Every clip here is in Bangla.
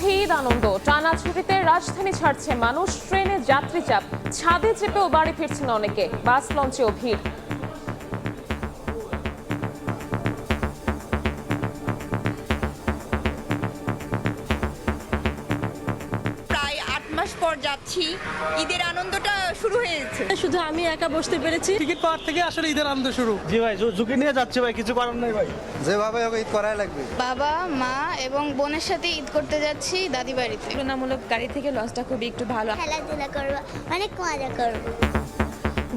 চলছে ঈদ আনন্দ। টানা ছুটিতে রাজধানী ছাড়ছে মানুষ, ট্রেনে যাত্রী চাপ, ছাদে চেপেও বাড়ি ফিরছেন অনেকে, বাস লঞ্চেও ভিড়। প্রায় 8 মাস পর যাচ্ছি, ঈদের আনন্দটা শুরু হয়েছে। শুধু আমি একা বসতে পেরেছি। টিকিট পাওয়ার থেকে আসলে ঈদের আনন্দ শুরু। জি ভাই, ঝুঁকি নিয়ে যাচ্ছে ভাই, কিছু করার নাই ভাই। যেভাবে হোক ঈদ করাই লাগবে। বাবা, মা এবং বোনের সাথে ঈদ করতে যাচ্ছি দাদি বাড়িতে। তুলনামূলক গাড়ি থেকে লঞ্চটা খুবই একটু ভালো। খেলাধুলা করবো, অনেক মজা করবো।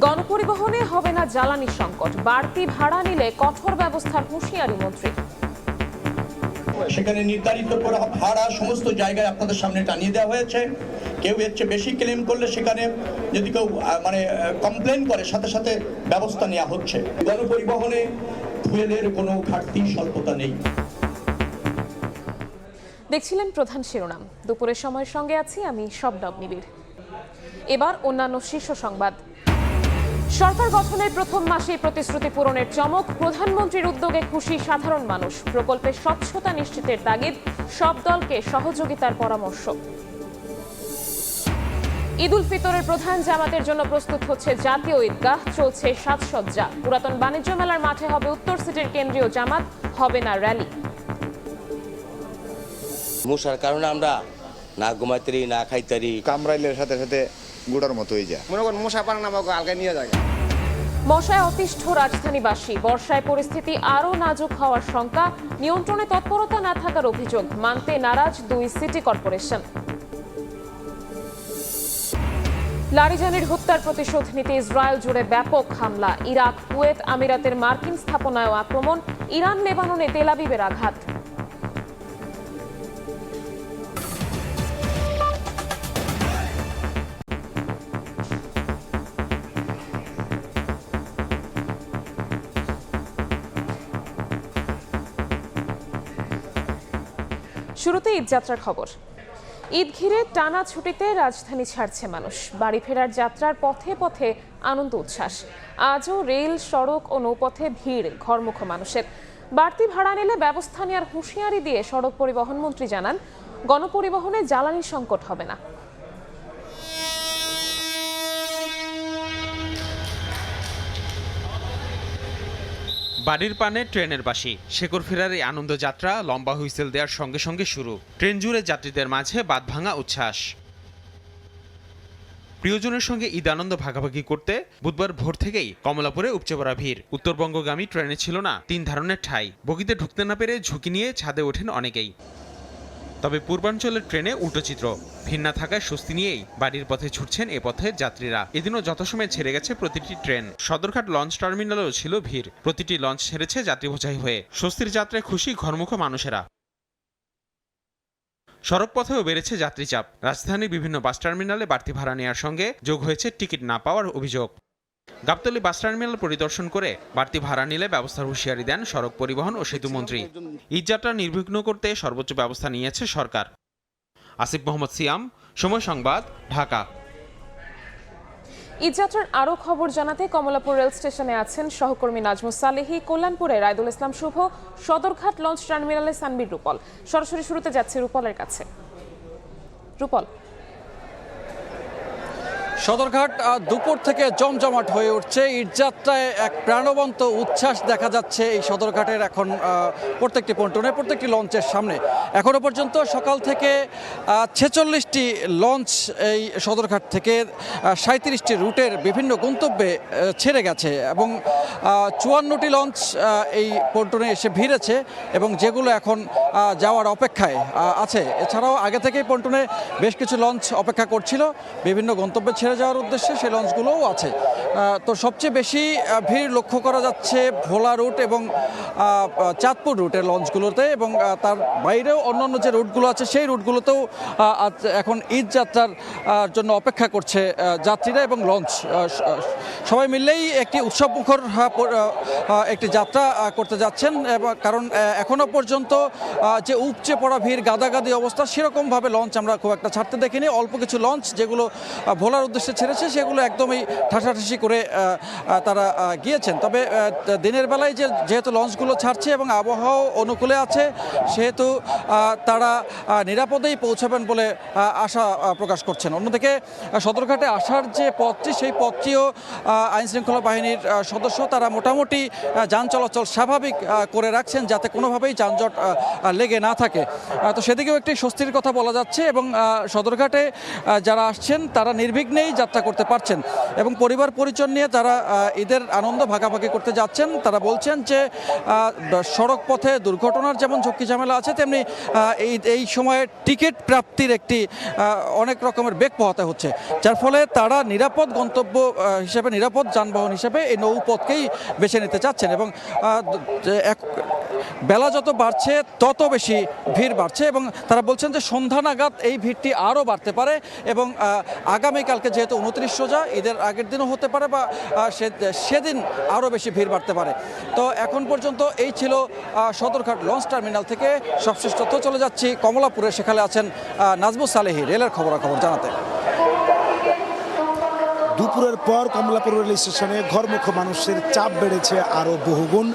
গণপরিবহনে হবে না জ্বালানি সংকট, বাড়তি ভাড়া নিলে কঠোর ব্যবস্থার হুঁশিয়ারি মন্ত্রী। সেখানে নির্ধারিত করা ভাড়া সমস্ত জায়গায় আপনাদের সামনে টানিয়ে দেওয়া হয়েছে। কেউ এর চেয়ে বেশি ক্লেম করলে সেখানে যদি কেউ কমপ্লেন করে সাথে সাথে ব্যবস্থা নেওয়া হচ্ছে। গণপরিবহনে ফুয়েলের কোনো ঘাটতি স্বল্পতা নেই। দেখছিলেন প্রধান শিরোনাম। দুপুরের সময়ের সঙ্গে আছি আমি শবনব নিবিড়। এবার অন্যান্য শীর্ষ সংবাদ। সরকার গঠনের প্রথম মাসেই প্রতিশ্রুতি পূরণের চমক, প্রধানমন্ত্রীর উদ্যোগে খুশি সাধারণ মানুষ। প্রকল্পে স্বচ্ছতা নিশ্চিতের তাগিদ, সব দলকে সহযোগিতার পরামর্শ। ঈদ উল ফিতরের প্রধান জামাতের জন্য প্রস্তুত হচ্ছে জাতীয় ঈদগাহ, চলছে সাজসজ্জা। পুরাতন বাণিজ্য মেলার মাঠে হবে উত্তর সিটির কেন্দ্রীয় জামাত, হবে না র্যালি। মশার কারণে আমরা না ঘুমাইতারি না খাইতারি, কামড়াইলের সাথে সাথে গুড়ার মতো হয়ে যায়। মনে করেন মশা পারে না, আলগায় নিয়ে যায়। মশায় অতিষ্ঠ রাজধানীবাসী, বর্ষায় পরিস্থিতি আরও নাজুক হওয়ার শঙ্কা, নিয়ন্ত্রণে তৎপরতা না থাকার অভিযোগ, মানতে নারাজ 2 সিটি কর্পোরেশন। লারিজানির হত্যার প্রতিশোধ নিতে ইসরায়েল জুড়ে ব্যাপক হামলা, ইরাক, কুয়েত, আমিরাতের মার্কিন স্থাপনায় আক্রমণ, ইরান লেবাননে তেল আবিবের আঘাত। শুরুতে ঈদযাত্রার খবর। ঈদ ঘিরে টানা ছুটিতে রাজধানী ছাড়ছে মানুষ, বাড়ি ফেরার যাত্রার পথে পথে আনন্দ উচ্ছ্বাস। আজও রেল, সড়ক ও নৌপথে ভিড় ঘরমুখ মানুষের। বাড়তি ভাড়া নিলে ব্যবস্থা নেওয়ার হুঁশিয়ারি দিয়ে সড়ক পরিবহন মন্ত্রী জানান, গণপরিবহনে জ্বালানি সংকট হবে না। বাড়ির পানে ট্রেনের বাসি, শেকড় ফেরার এই আনন্দ যাত্রা লম্বা হুইসেল দেওয়ার সঙ্গে সঙ্গে শুরু। ট্রেন জুড়ে যাত্রীদের মাঝে বাঁধ ভাঙা উচ্ছ্বাস। প্রিয়জনের সঙ্গে ঈদ আনন্দ ভাগাভাগি করতে বুধবার ভোর থেকেই কমলাপুরে উপচে পড়া ভিড়। উত্তরবঙ্গগামী ট্রেনে ছিল না 3 ধরনের ঠাঁই, বগিতে ঢুকতে না পেরে ঝুঁকি নিয়ে ছাদে ওঠেন অনেকেই। তবে পূর্বাঞ্চলের ট্রেনে উল্টো চিত্র, ভিড় না থাকায় স্বস্তি নিয়েই বাড়ির পথে ছুটছেন এ পথের যাত্রীরা। এদিনও যথাসময়ে ছেড়ে গেছে প্রতিটি ট্রেন। সদরঘাট লঞ্চ টার্মিনালেও ছিল ভিড়, প্রতিটি লঞ্চ ছেড়েছে যাত্রী বোঝাই হয়ে। স্বস্তির যাত্রায় খুশি ঘরমুখ মানুষেরা। সড়ক পথেও বেড়েছে যাত্রী চাপ, রাজধানীর বিভিন্ন বাস টার্মিনালে বাড়তি ভাড়া নেওয়ার সঙ্গে যোগ হয়েছে টিকিট না পাওয়ার অভিযোগ। গাবতলী বাস টার্মিনাল পরিদর্শন করে বাড়তি ভাড়া নিলে ব্যবস্থার হুঁশিয়ারি দেন সড়ক পরিবহন ও সেতু মন্ত্রী। ঈদযাত্রা নির্বিঘ্ন করতে সর্বোচ্চ ব্যবস্থা নিয়েছে সরকার। আসিফ মোহাম্মদ সিয়াম, সময় সংবাদ, ঢাকা। ঈদযাত্রার আরও খবর জানাতে কমলাপুর রেল স্টেশনে আছেন সহকর্মী নাজমুস সালেহি, কল্যাণপুরে রায়দুল ইসলাম শুভ, সদরঘাট লঞ্চ টার্মিনালে সানবীর রূপল। সরাসরি শুরুতে যাচ্ছে রূপলের কাছে। রূপল, সদরঘাট দুপুর থেকে জমজমাট হয়ে উঠছে। ঈদযাত্রায় এক প্রাণবন্ত উচ্ছ্বাস দেখা যাচ্ছে এই সদরঘাটের এখন প্রত্যেকটি পন্টনে, প্রত্যেকটি লঞ্চের সামনে। এখনো পর্যন্ত সকাল থেকে 46টি লঞ্চ এই সদরঘাট থেকে 37টি রুটের বিভিন্ন গন্তব্যে ছেড়ে গেছে এবং 54টি লঞ্চ এই পন্টনে এসে ভিড়েছে এবং যেগুলো এখন যাওয়ার অপেক্ষায় আছে। এছাড়াও আগে থেকেই পন্টনে বেশ কিছু লঞ্চ অপেক্ষা করছিল বিভিন্ন গন্তব্যে ছেড়ে যাওয়ার উদ্দেশ্যে, সেই লঞ্চগুলোও আছে। তো সবচেয়ে বেশি ভিড় লক্ষ্য করা যাচ্ছে ভোলা রুট এবং চাঁদপুর রুটের লঞ্চগুলোতে, এবং তার বাইরেও অন্যান্য যে রুটগুলো আছে সেই রুটগুলোতেও এখন ঈদ যাত্রার জন্য অপেক্ষা করছে যাত্রীরা এবং লঞ্চ। সবাই মিললেই একটি উৎসবমুখর একটি যাত্রা করতে যাচ্ছেন, কারণ এখনো পর্যন্ত যে উপচে পড়া ভিড়, গাদাগাদি অবস্থা, সেরকমভাবে লঞ্চ আমরা খুব একটা ছাড়তে দেখিনি। অল্প কিছু লঞ্চ যেগুলো ভোলার উদ্দেশ্যে ছেড়েছে সেগুলো একদমই ঠাসাঠাসি করে তারা গিয়েছেন। তবে দিনের বেলায় যেহেতু লঞ্চগুলো ছাড়ছে এবং আবহাওয়া অনুকূলে আছে সেহেতু তারা নিরাপদেই পৌঁছাবেন বলে আশা প্রকাশ করছেন। অন্যদিকে সদরঘাটে আসার যে পথটি সেই পথটিও আইনশৃঙ্খলা বাহিনীর সদস্য তারা মোটামুটি যান চলাচল স্বাভাবিক করে রাখছেন যাতে কোনোভাবেই যানজট লেগে না থাকে। তো সেদিকেও একটি স্বস্তির কথা বলা যাচ্ছে এবং সদরঘাটে যারা আসছেন তারা নির্বিঘ্নেই যাত্রা করতে পারছেন এবং পরিবার পরিজন নিয়ে যারা ঈদের আনন্দ ভাগাভাগি করতে যাচ্ছেন তারা বলছেন যে সড়ক পথে দুর্ঘটনার যেমন ঝুঁকি ঝামেলা আছে তেমনি এই সময়ে টিকিট প্রাপ্তির একটি অনেক রকমের বেগ পোহাতে হচ্ছে, যার ফলে তারা নিরাপদ গন্তব্য হিসেবে নিরাপদ যানবাহন হিসেবে এই নৌপথকেই বেছে নিতে চাচ্ছেন এবং বেলা যত বাড়ছে তত বেশি ভিড় বাড়ছে এবং তারা বলছেন যে সন্ধ্যা নাগাদ এই ভিড়টি আরও বাড়তে পারে এবং আগামীকালকে যেহেতু 29 রোজা ঈদের আগের দিনও হতে পারে বা সেদিন আরও বেশি ভিড় বাড়তে পারে। তো এখন পর্যন্ত এই ছিল সদরঘাট লঞ্চ টার্মিনাল থেকে সবশেষ তথ্য। চলে যাচ্ছি কমলাপুরে, সেখানে আছেন নাজমুস সালেহী রেলের খবরাখবর জানাতে। দুপুরের পর কমলাপুর রেল স্টেশনে ঘরমুখো মানুষের চাপ বেড়েছে আরও বহুগুণ।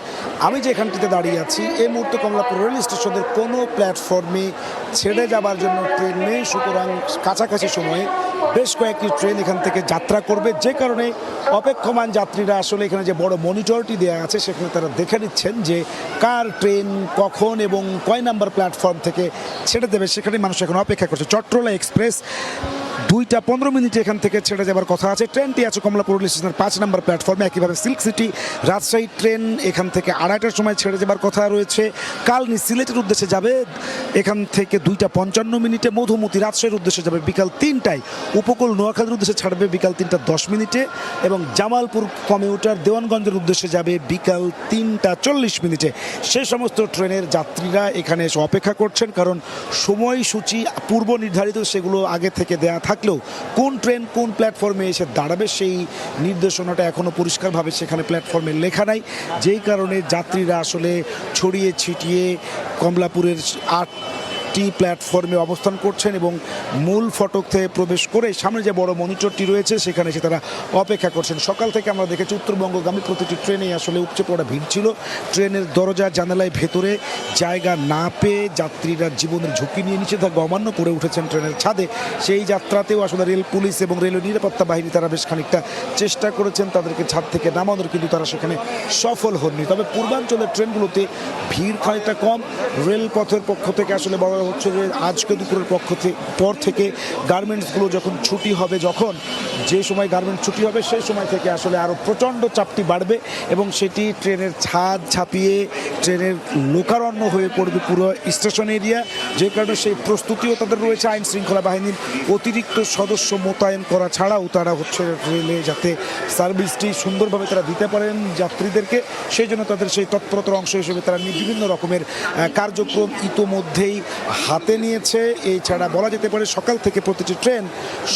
আমি যেখানটিতে দাঁড়িয়ে আছি এই মুহূর্তে কমলাপুর রেল স্টেশনের কোনো প্ল্যাটফর্মে ছেড়ে যাবার জন্য ট্রেন নেই, সুতরাং কাছাকাছি সময়ে বেশ কয়েকটি ট্রেন এখান থেকে যাত্রা করবে, যে কারণে অপেক্ষমান যাত্রীরা আসলে এখানে যে বড় মনিটরটি দেওয়া আছে সেখানে তারা দেখে নিচ্ছেন যে কার ট্রেন কখন এবং কয় নাম্বার প্ল্যাটফর্ম থেকে ছেড়ে দেবে, সেখানে মানুষ এখন অপেক্ষা করছে। চট্টলা এক্সপ্রেস 2:15 এখান থেকে ছেড়ে যাবার কথা আছে। ট্রেনটি আছে কমলাপুর রেল স্টেশনের 5 নম্বর প্ল্যাটফর্মে। একইভাবে সিল্ক সিটি রাজশাহী ট্রেন এখান থেকে 2:30টার সময় ছেড়ে যাবার কথা রয়েছে। কালনি সিলেটের উদ্দেশ্যে যাবে এখান থেকে 2:55 মধুমতি রাজশাহীর উদ্দেশ্যে যাবে বিকাল 3টায়। উপকূল নোয়াখালীর উদ্দেশ্যে ছাড়বে বিকাল 3:10 এবং জামালপুর কমিউটার দেওয়ানগঞ্জের উদ্দেশ্যে যাবে বিকাল 3:40। সেই সমস্ত ট্রেনের যাত্রীরা এখানে এসে অপেক্ষা করছেন, কারণ সময়সূচি পূর্ব নির্ধারিত, সেগুলো আগে থেকে দেয়া থাকলেও কোন ট্রেন কোন প্ল্যাটফর্মে এসে দাঁড়াবে সেই নির্দেশনাটা এখনও পরিষ্কারভাবে সেখানে প্ল্যাটফর্মে লেখা নাই, যেই কারণে যাত্রীরা আসলে ছড়িয়ে ছিটিয়ে কমলাপুরের 8টি প্ল্যাটফর্মে অবস্থান করছেন এবং মূল ফটক থেকে প্রবেশ করে সামনে যে বড় মনিটরটি রয়েছে সেখানে এসে তারা অপেক্ষা করছেন। সকাল থেকে আমরা দেখেছি উত্তরবঙ্গগামী প্রতিটি ট্রেনেই আসলে উপচে পড়া ভিড় ছিল। ট্রেনের দরজা জানালায় ভেতরে জায়গা না পেয়ে যাত্রীরা জীবনের ঝুঁকি নিয়ে নিষেধাজ্ঞা অমান্য করে উঠেছেন ট্রেনের ছাদে। সেই যাত্রাতেও আসলে রেল পুলিশ এবং রেল নিরাপত্তা বাহিনী তারা বেশ খানিকটা চেষ্টা করেছেন তাদেরকে ছাদ থেকে নামানোর, কিন্তু তারা সেখানে সফল হননি। তবে পূর্বাঞ্চলের ট্রেনগুলোতে ভিড় খানিকটা কম। রেলপথের পক্ষ থেকে আসলে বলা হচ্ছে যে আজকে দুপুরের পর থেকে গার্মেন্টসগুলো যখন ছুটি হবে, যখন যে সময় গার্মেন্টস ছুটি হবে সেই সময় থেকে আসলে আরও প্রচণ্ড চাপটি বাড়বে এবং সেটি ট্রেনের ছাদ ছাপিয়ে ট্রেনের লোকারণ্য হয়ে পড়বে পুরো স্টেশন এরিয়া, যে কারণে সেই প্রস্তুতিও তাদের রয়েছে। আইন শৃঙ্খলা বাহিনীর অতিরিক্ত সদস্য মোতায়েন করা ছাড়াও তারা হচ্ছে রেলে যাতে সার্ভিসটি সুন্দরভাবে তারা দিতে পারেন যাত্রীদেরকে, সেই জন্য তাদের সেই তৎপরতার অংশ হিসেবে তারা বিভিন্ন রকমের কার্যক্রম ইতোমধ্যেই হাতে নিয়েছে। এছাড়া বলা যেতে পারে সকাল থেকে প্রতিটি ট্রেন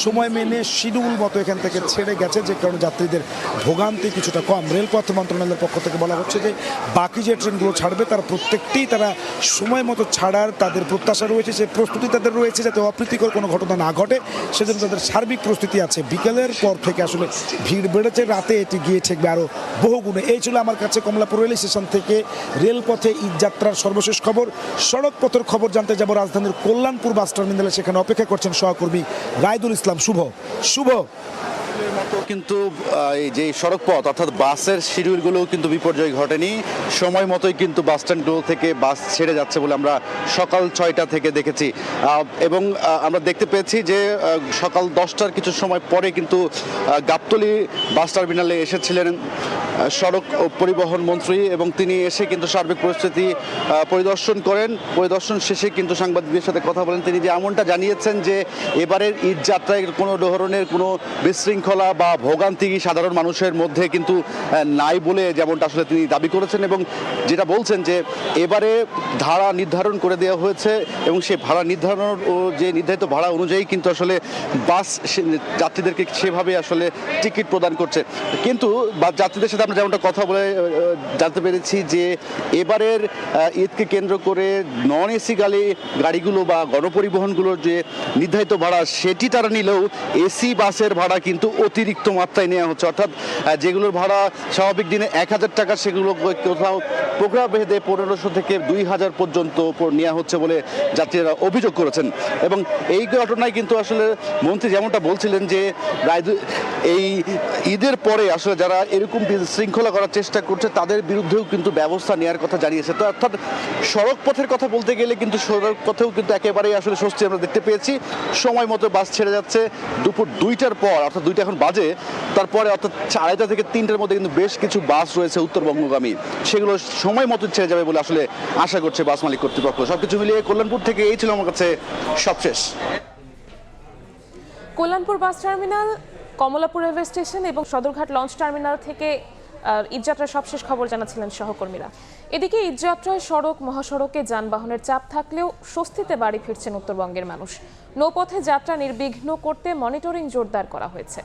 সময় মেনে শিডিউল মতো এখান থেকে ছেড়ে গেছে, যে কারণে যাত্রীদের ভোগান্তি কিছুটা কম। রেলপথ মন্ত্রণালয়ের পক্ষ থেকে বলা হচ্ছে যে বাকি যে ট্রেনগুলো ছাড়বে তারা প্রত্যেকটি তারা সময় মতো ছাড়ার তাদের প্রত্যাশা রয়েছে, সেই প্রস্তুতি তাদের রয়েছে যাতে অপ্রীতিকর কোনো ঘটনা না ঘটে, সেজন্য তাদের সার্বিক প্রস্তুতি আছে। বিকেলের পর থেকে আসলে ভিড় বেড়েছে, রাতে এটি গিয়ে ঠেকবে আরও বহুগুণে। এই ছিল আমার কাছে কমলাপুর রেল স্টেশন থেকে রেলপথে ঈদ যাত্রার সর্বশেষ খবর। সড়ক পথের খবর জানতে যাব রাজধানীর কল্যাণপুর বাস টার্মিনালে, সেখানে অপেক্ষা করছেন সহকর্মী রায়দুল ইসলাম শুভ। কিন্তু এই যে সড়ক পথ অর্থাৎ বাসের শিডিউলগুলোও কিন্তু বিপর্যয় ঘটেনি, সময় মতোই কিন্তু বাস স্ট্যান্ডগুলো থেকে বাস ছেড়ে যাচ্ছে বলে আমরা সকাল 6টা থেকে দেখেছি এবং আমরা দেখতে পেয়েছি যে সকাল 10টার কিছু সময় পরে কিন্তু গাবতলী বাস টার্মিনালে এসেছিলেন সড়ক ও পরিবহন মন্ত্রী এবং তিনি এসে কিন্তু সার্বিক পরিস্থিতি পরিদর্শন করেন। পরিদর্শন শেষে কিন্তু সাংবাদিকদের সাথে কথা বলেন। তিনি যে এমনটা জানিয়েছেন যে এবারের ঈদ যাত্রায় কোনো ধরনের কোনো বিশৃঙ্খলা বা ভোগান্তি সাধারণ মানুষের মধ্যে কিন্তু নাই বলে যেমনটা আসলে তিনি দাবি করেছেন এবং যেটা বলছেন যে এবারে ভাড়া নির্ধারণ করে দেওয়া হয়েছে এবং সেই ভাড়া নির্ধারণ ও যে নির্ধারিত ভাড়া অনুযায়ী কিন্তু আসলে বাস যাত্রীদেরকে সেভাবে আসলে টিকিট প্রদান করছে। কিন্তু যাত্রীদের সাথে আমরা যেমনটা কথা বলে জানতে পেরেছি যে এবারের ঈদকে কেন্দ্র করে নন এসি গাড়িগুলো বা গণপরিবহনগুলোর যে নির্ধারিত ভাড়া সেটি তারা নিলেও এসি বাসের ভাড়া কিন্তু অতিরিক্ত অতিরিক্ত মাত্রায় নেওয়া হচ্ছে, অর্থাৎ যেগুলোর ভাড়া স্বাভাবিক দিনে 1000 টাকা সেগুলো কোথাও প্রোগ্রাম ভেদে 1500 থেকে 2000 পর্যন্ত নেওয়া হচ্ছে বলে যাত্রীরা অভিযোগ করেছেন। এবং এই ঘটনায় কিন্তু আসলে মন্ত্রী যেমনটা বলছিলেন যে এই ঈদের পরে আসলে যারা এরকম শৃঙ্খলা করার চেষ্টা করছে তাদের বিরুদ্ধেও কিন্তু ব্যবস্থা নেওয়ার কথা জানিয়েছে। তো অর্থাৎ সড়ক পথের কথা বলতে গেলে কিন্তু সড়ক পথেও কিন্তু একেবারেই আসলে স্বস্তি আমরা দেখতে পেয়েছি। সময় মতো বাস ছেড়ে যাচ্ছে দুপুর 2টার পর, অর্থাৎ 2টা এখন বাজে, তারপরে অর্থাৎ 2:30 থেকে 3টার মধ্যে কিন্তু বেশ কিছু বাস রয়েছে উত্তরবঙ্গগামী, সেগুলো সময় মতো ছেড়ে যাবে বলে আসলে আশা করছে বাস মালিক কর্তৃপক্ষ। সবকিছু মিলিয়ে কল্যাণপুর থেকে এই ছিল আমার কাছে সবশেষ। Kalyanpur bus terminal, Kamalapur railway station এবং সদরঘাট লঞ্চ টার্মিনাল থেকে ঈদযাত্রার সবশেষ খবর জানাচ্ছিলেন সহকর্মীরা। এদিকে ঈদযাত্রায় সড়ক মহাসড়কে যানবাহনের চাপ থাকলেও স্বস্তিতে বাড়ি ফিরছেন উত্তরবঙ্গের মানুষ। নৌপথে যাত্রা নির্বিঘ্ন করতে মনিটরিং জোরদার করা হয়েছে।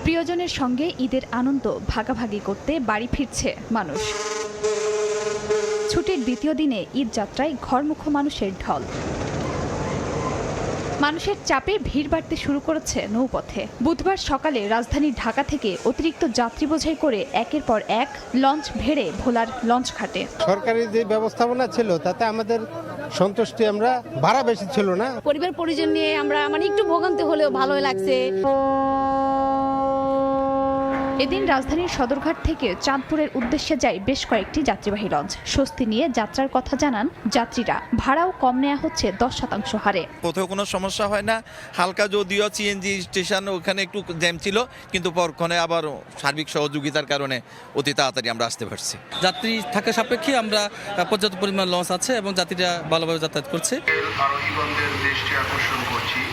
প্রিয়জনের সঙ্গে ঈদের আনন্দ ভাগাভাগি করতে বাড়ি ফিরছে মানুষ। ছুটির দ্বিতীয় দিনে ঈদযাত্রায় ঘরমুখো মানুষের ঢল। মানুষের চাপে ভিড় বাড়তে শুরু করেছে নৌপথে। বুধবার সকালে রাজধানী ঢাকা থেকে অতিরিক্ত যাত্রী বোঝাই করে একের পর এক লঞ্চ ভেড়ে ভোলার লঞ্চ ঘাটে। সরকারি যে ব্যবস্থাপনা ছিল তাতে আমাদের সন্তুষ্টি, আমরা ভাড়া বেশি ছিল না। পরিবার পরিজন নিয়ে আমরা একটু ভোগান্তি হলেও ভালোই লাগছে। এদিন রাজধানীর সদরঘাট থেকে চাঁদপুরের উদ্দেশ্যে যায় বেশ কয়েকটি যাত্রীবাহী লঞ্চ। স্বস্তি নিয়ে যাত্রার কথা জানান যাত্রীরা। ভাড়াও কম নেওয়া হচ্ছে 10% হারে। কোথাও কোনো সমস্যা হয় না। হালকা যদিও সিএনজি স্টেশন ওখানে একটু জ্যাম ছিল, কিন্তু পরক্ষণে আবার সার্বিক সহযোগিতার কারণে অতি তাড়াতাড়ি আমরা আসতে পারছি। যাত্রী থাকা সাপেক্ষে আমরা পর্যাপ্ত পরিমাণ লঞ্চ আছে এবং যাত্রীরা ভালোভাবে যাতায়াত করছে।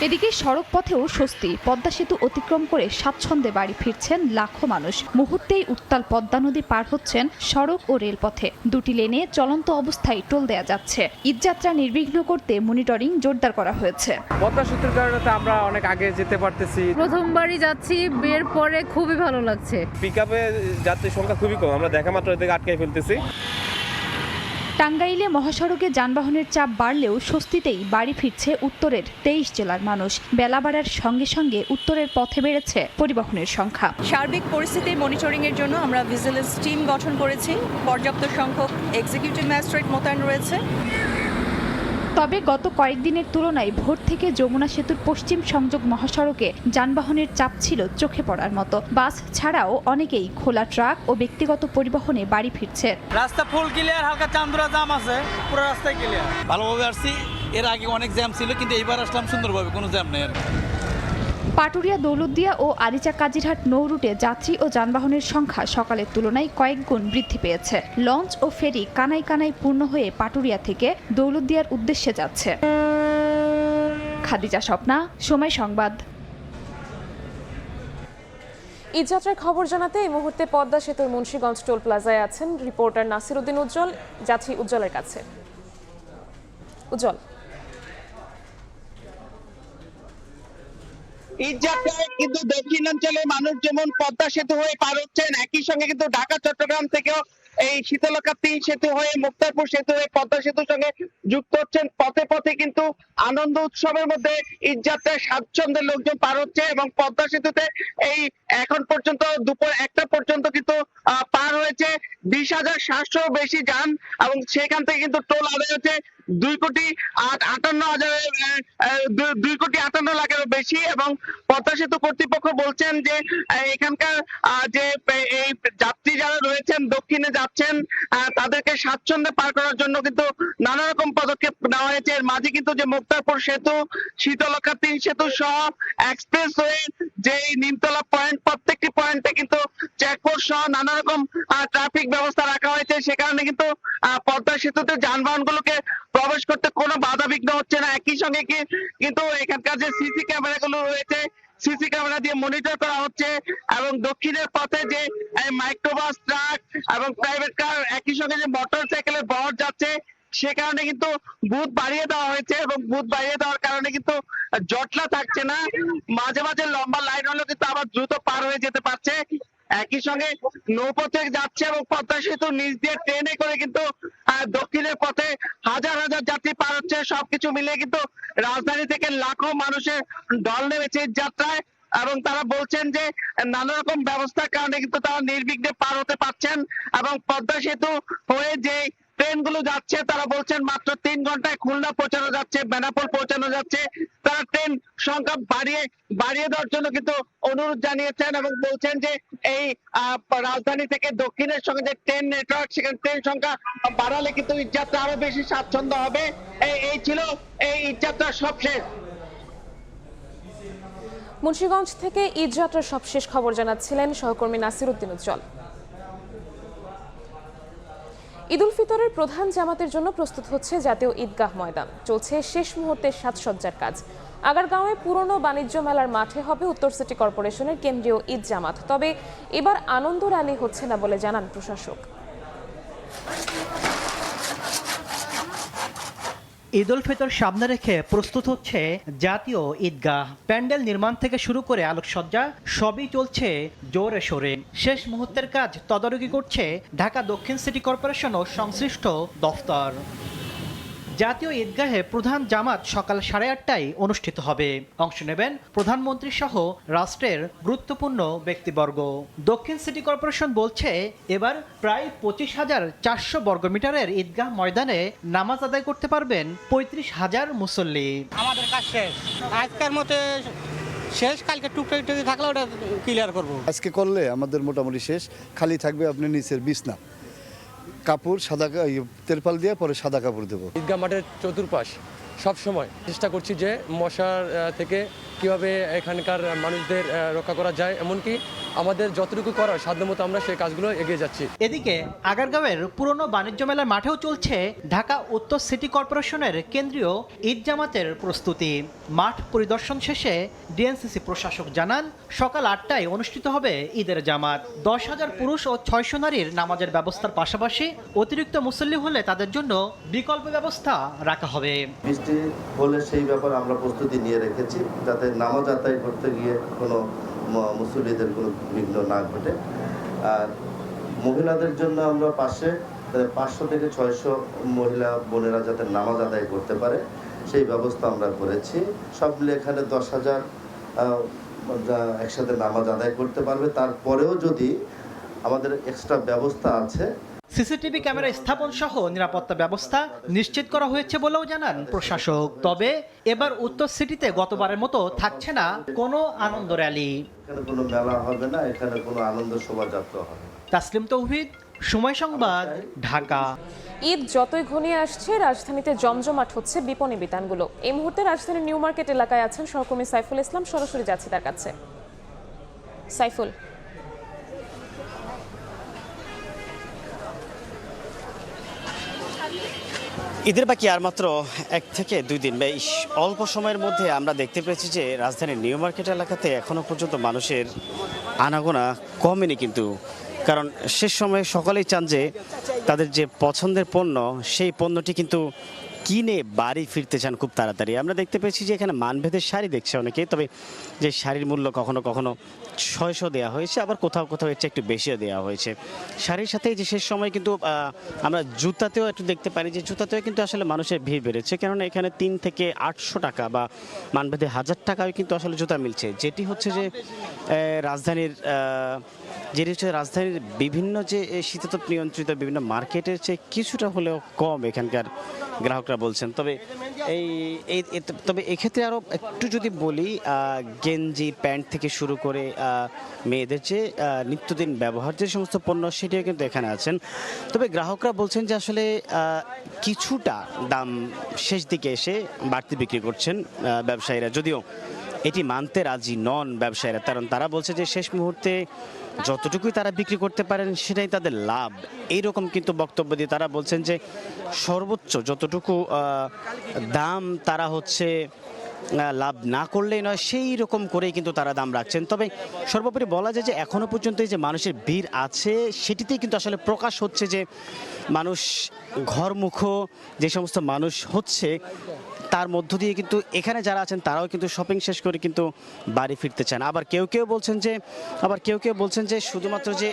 এদিকে সড়ক পথেও স্বস্তি। পদ্মা সেতু অতিক্রম করে স্বাচ্ছন্দ্যে বাড়ি ফিরছেন লাখো মানুষ। মুহূর্তেই উত্তাল পদ্মা নদী পার হচ্ছেন সড়ক ও রেলপথে। দুটি লেনে চলন্ত অবস্থায় টোল দেয়া যাচ্ছে। ঈদযাত্রা নির্বিঘ্ন করতে মনিটরিং জোরদার করা হয়েছে। পদ্মা সেতুর কারণে আমরা অনেক আগে যেতে পারতেছি। প্রথমবারই যাচ্ছি, বের পরে খুবই ভালো লাগছে। পিকআপে যাত্রীর সংখ্যা খুবই কম, আমরা দেখা মাত্র এদিকে আটকে ফেলতেছি। টাঙ্গাইলে মহাসড়কে যানবাহনের চাপ বাড়লেও স্বস্তিতেই বাড়ি ফিরছে উত্তরের 23 জেলার মানুষ। বেলা বাড়ার সঙ্গে সঙ্গে উত্তরের পথে বেড়েছে পরিবহনের সংখ্যা। সার্বিক পরিস্থিতি মনিটরিংয়ের জন্য আমরা ভিজিলেন্স টিম গঠন করেছি। পর্যাপ্ত সংখ্যক এক্সিকিউটিভ ম্যাজিস্ট্রেট মোতায়েন রয়েছে। তবে গত কয়েকদিনের তুলনায় ভোর থেকে যমুনা সেতুর পশ্চিম সংযোগ মহাসড়কে যানবাহনের চাপ ছিল চোখে পড়ার মতো। বাস ছাড়াও অনেকেই খোলা ট্রাক ও ব্যক্তিগত পরিবহনে বাড়ি ফিরছে। রাস্তা ফুল ক্লিয়ার, হালকা চান্দুরা জাম আছে, পুরো রাস্তায় ক্লিয়ার। ভালোভাবে আসছি। এর আগে অনেক জ্যাম ছিল, কিন্তু এইবার আসলাম সুন্দরভাবে, কোনো জ্যাম নেই। পাটুরিয়া, দৌলতদিয়া ও আরিচা কাজিরহাট নৌ রুটে যাত্রী ও যানবাহনের সংখ্যা সকালের তুলনায় কয়েক গুণ বৃদ্ধি পেয়েছে। লঞ্চ ও ফেরি কানায় কানায় পূর্ণ হয়ে পাটুরিয়া থেকে দৌলতদিয়ার উদ্দেশ্যে যাচ্ছে। খাদিজা স্বপ্না, সময় সংবাদ। ঈদযাত্রার খবর জানাতে এই মুহূর্তে পদ্মা সেতুর মুন্সিগঞ্জ টোল প্লাজায় আছেন রিপোর্টার নাসিরউদ্দিন উজ্জ্বল। যাচ্ছি উজ্জ্বলের কাছে। উজ্জ্বল, ঈদযাত্রায় কিন্তু দক্ষিণাঞ্চলে মানুষ যেমন পদ্মা সেতু হয়ে পার হচ্ছেন, একই সঙ্গে কিন্তু ঢাকা চট্টগ্রাম থেকেও এই শীতলক্ষা 3 সেতু হয়ে মুক্তারপুর সেতু হয়ে পদ্মা সেতুর সঙ্গে যুক্ত হচ্ছেন। পথে পথে কিন্তু আনন্দ উৎসবের মধ্যে ঈদযাত্রায় স্বাচ্ছন্দ্যের লোকজন পার হচ্ছে এবং পদ্মা সেতুতে এই এখন পর্যন্ত দুপুর 1টা পর্যন্ত কিন্তু পার হয়েছে 20,700 বেশি যান এবং সেখান থেকে কিন্তু টোল আদায় হচ্ছে 2,58,00,000 লাখেরও বেশি। এবং পদ্মা সেতু কর্তৃপক্ষ বলছেন যে এখানকার যে এই যাত্রী যারা রয়েছেন দক্ষিণে যাচ্ছেন তাদেরকে স্বাচ্ছন্দ্যে পার করার জন্য কিন্তু নানা রকম পদক্ষেপ নেওয়া হয়েছে। এর মাঝে কিন্তু যে মুক্তারপুর সেতু, শীতলক্ষা 3 সেতু সহ এক্সপ্রেসওয়ে যে নিমতলা পয়েন্ট, প্রত্যেকটি পয়েন্টে কিন্তু চেকপোস্ট সহ নানা রকম ট্রাফিক ব্যবস্থা রাখা হয়েছে। সে কারণে কিন্তু পদ্মা সেতুতে যানবাহনগুলোকে প্রবেশ করতে কোনো বাধা বিঘ্ন হচ্ছে না। একই সঙ্গে কিন্তু এখানকার যে সিসি ক্যামেরাগুলো রয়েছে, সিসি ক্যামেরা দিয়ে মনিটর করা হচ্ছে এবং দক্ষিণের পথে যে মাইক্রোবাস, ট্রাক এবং প্রাইভেট কার, একই সঙ্গে যে মোটর সাইকেলের বহর যাচ্ছে, সে কারণে কিন্তু বুথ বাড়িয়ে দেওয়া হয়েছে এবং বুথ বাড়িয়ে দেওয়ার কারণে কিন্তু জটলা থাকছে না। মাঝে মাঝে লম্বা লাইন হলেও কিন্তু আবার দ্রুত পার হয়ে যেতে পারছে। একই সঙ্গে নৌপথে যাচ্ছে এবং পদ্মা সেতু নিচ দিয়ে ট্রেনে করে কিন্তু দক্ষিণের পথে হাজার হাজার যাত্রী পার হচ্ছে। সবকিছু মিলিয়ে কিন্তু রাজধানী থেকে লাখো মানুষের ঢল নেমেছে এই যাত্রায় এবং তারা বলছেন যে নানা রকম ব্যবস্থার কারণে কিন্তু তারা নির্বিঘ্নে পার হতে পারছেন এবং পদ্মা সেতু হয়ে যে ট্রেনগুলো যাচ্ছে তারা বলছেন মাত্র 3 ঘন্টায় খুলনা পৌঁছানো যাচ্ছে, বেনাপোল পৌঁছানো যাচ্ছে। তারা ট্রেন সংখ্যা বাড়িয়ে দেওয়ার জন্য কিন্তু অনুরোধ জানিয়েছেন এবং বলছেন যে এই রাজধানী থেকে দক্ষিণের সঙ্গে যে ট্রেন নেটওয়ার্ক সেখানে ট্রেন সংখ্যা বাড়ালে কিন্তু ঈদযাত্রা আরো বেশি স্বাচ্ছন্দ্য হবে। এই ছিল এই ঈদযাত্রার সবশেষ। মুন্সিগঞ্জ থেকে ঈদযাত্রার সবশেষ খবর জানাচ্ছিলেন সহকর্মী নাসির উদ্দিন উজ্জ্বল। ঈদ উল ফিতরের প্রধান জামাতের জন্য প্রস্তুত হচ্ছে জাতীয় ঈদগাহ ময়দান। চলছে শেষ মুহূর্তের সাজসজ্জার কাজ। আগারগাঁওয়ে পুরনো বাণিজ্য মেলার মাঠে হবে উত্তর সিটি কর্পোরেশনের কেন্দ্রীয় ঈদ জামাত। তবে এবার আনন্দ র্যালি হচ্ছে না বলে জানান প্রশাসক। ঈদ উল ফিতর সামনে রেখে প্রস্তুত হচ্ছে জাতীয় ঈদগাহ। প্যান্ডেল নির্মাণ থেকে শুরু করে আলোকসজ্জা সবই চলছে জোরে সোরে। শেষ মুহূর্তের কাজ তদারকি করছে ঢাকা দক্ষিণ সিটি কর্পোরেশন ও সংশ্লিষ্ট দফতর। জাতীয় ঈদগাহে প্রধান জামাত সকাল 8:30টায় অনুষ্ঠিত হবে। অংশ নেবেন প্রধানমন্ত্রী সহ রাষ্ট্রের গুরুত্বপূর্ণ ব্যক্তিবর্গ। দক্ষিণ সিটি কর্পোরেশন বলছে এবার প্রায় 25,400 বর্গমিটারের ঈদগাহ ময়দানে নামাজ আদায় করতে পারবেন 35,000 মুসল্লি। আমাদের কাজ শেষ, আজকের মতে শেষ, কালকে টুকটাক থাকলে ওটা ক্লিয়ার করব। আজকে করলে আমাদের মোটামুটি শেষ, খালি থাকবে আপনি নিচের বিছনা কাপড় সাদা তেরপাল দিয়ে পরে সাদা কাপড় দেবো। ঈদগাহ মাঠের চতুর্পাশ সব সময় চেষ্টা করছি যে মশার থেকে কিভাবে এখানকার মানুষদের রক্ষা করা যায়, এমনকি আমাদের যতটুকু করার সাধ্যমতো আমরা সেই কাজগুলো এগিয়ে যাচ্ছি। এদিকে আগারগাঁওয়ের পুরনো বাণিজ্য মেলার মাঠেও চলছে ঢাকা উত্তর সিটি কর্পোরেশনের কেন্দ্রীয় ঈদ জামাতের প্রস্তুতি। মাঠ পরিদর্শন শেষে ডিএনসিসি প্রশাসক জানান সকাল 8টায় অনুষ্ঠিত হবে ঈদের জামাত। 10,000 পুরুষ ও 600 নারীর নামাজের ব্যবস্থার পাশাপাশি অতিরিক্ত মুসল্লি হলে তাদের জন্য বিকল্প ব্যবস্থা রাখা হবে। বৃষ্টি হলে সেই ব্যাপারে আমরা প্রস্তুতি নিয়ে রেখেছি যাতে নামাজ আদায় করতে গিয়ে কোনো মুসল্লিদের কোনো বিঘ্ন না ঘটে। আর মহিলাদের জন্য আমরা পাশে 500 থেকে 600 মহিলা বোনেরা যাতে নামাজ আদায় করতে পারে সেই ব্যবস্থা আমরা করেছি। সব মিলে এখানে 10,000 একসাথে নামাজ আদায় করতে পারবে। তারপরেও যদি আমাদের এক্সট্রা ব্যবস্থা আছে, সিসিটিভি ক্যামেরা স্থাপন সহ নিরাপত্তা ব্যবস্থা নিশ্চিত করা হয়েছে বলেও জানান প্রশাসক। তবে এবার উত্তর সিটিতে গতবারের মতো থাকছে না কোনো আনন্দ র্যালি। এখানে কোনো মেলা হবে না, এখানে কোনো আনন্দ শোভাযাত্রা হবে। তাসলিম তৌহিদ, সময় সংবাদ, ঢাকা। ঈদ যতই ঘনিয়ে আসছে রাজধানীতে জমজমাট হচ্ছে বিপণী বিতানগুলো। এই মুহূর্তে রাজধানীর নিউ মার্কেট এলাকায় আছেন সহকর্মী সাইফুল ইসলাম। সরাসরি যাচ্ছি তার কাছে। সাইফুল, ঈদের বাকি আর মাত্র 1 থেকে 2 দিন। বেশ অল্প সময়ের মধ্যে আমরা দেখতে পেয়েছি যে রাজধানীর নিউ মার্কেট এলাকাতে এখনও পর্যন্ত মানুষের আনাগোনা কমেনি, কিন্তু কারণ শেষ সময়ে সকলেই চান যে তাদের যে পছন্দের পণ্য সেই পণ্যটি কিন্তু কিনে বাড়ি ফিরতে চান খুব তাড়াতাড়ি। আমরা দেখতে পেয়েছি যে এখানে মানভেদের শাড়ি দেখছে অনেকে, তবে যে শাড়ির মূল্য কখনো কখনো 600 দেওয়া হয়েছে, আবার কোথাও কোথাও এর চেয়ে একটু বেশিও দেওয়া হয়েছে। শাড়ির সাথে যে শেষ সময় কিন্তু আমরা জুতাতেও একটু দেখতে পারি যে জুতাতেও কিন্তু আসলে মানুষের ভিড় বেড়েছে, কেননা এখানে 3 থেকে 800 টাকা বা মানভেদে 1000 টাকায় কিন্তু আসলে জুতা মিলছে, যেটি হচ্ছে যে রাজধানীর বিভিন্ন যে শীতাতপ নিয়ন্ত্রিত বিভিন্ন মার্কেটের চেয়ে কিছুটা হলেও কম এখানকার গ্রাহকরা বলছেন। তবে এক্ষেত্রে আরও একটু যদি বলি, গেঞ্জি প্যান্ট থেকে শুরু করে মেয়েদের যে নিত্যদিন ব্যবহার যে সমস্ত পণ্য সেটিও কিন্তু এখানে আছেন। তবে গ্রাহকরা বলছেন যে আসলে কিছুটা দাম শেষ দিকে এসে বাড়তি বিক্রি করছেন ব্যবসায়ীরা, যদিও এটি মানতে রাজি নন ব্যবসায়ীরা, কারণ তারা বলছে যে শেষ মুহূর্তে যতটুকুই তারা বিক্রি করতে পারেন সেটাই তাদের লাভ। এইরকম কিন্তু বক্তব্য দিয়ে তারা বলছেন যে সর্বোচ্চ যতটুকু দাম তারা হচ্ছে লাভ না করলেই নয়, সেই রকম করেই কিন্তু তারা দাম রাখছেন। তবে সর্বোপরি বলা যায় যে এখনো পর্যন্ত যে মানুষের ভিড় আছে সেটিতেই কিন্তু আসলে প্রকাশ হচ্ছে যে মানুষ ঘরমুখো যে সমস্ত মানুষ হচ্ছে তার মধ্য দিয়ে কিন্তু এখানে যারা আছেন তারাও কিন্তু শপিং শেষ করে কিন্তু বাড়ি ফিরতে চান। আবার কেউ কেউ বলছেন যে শুধুমাত্র যে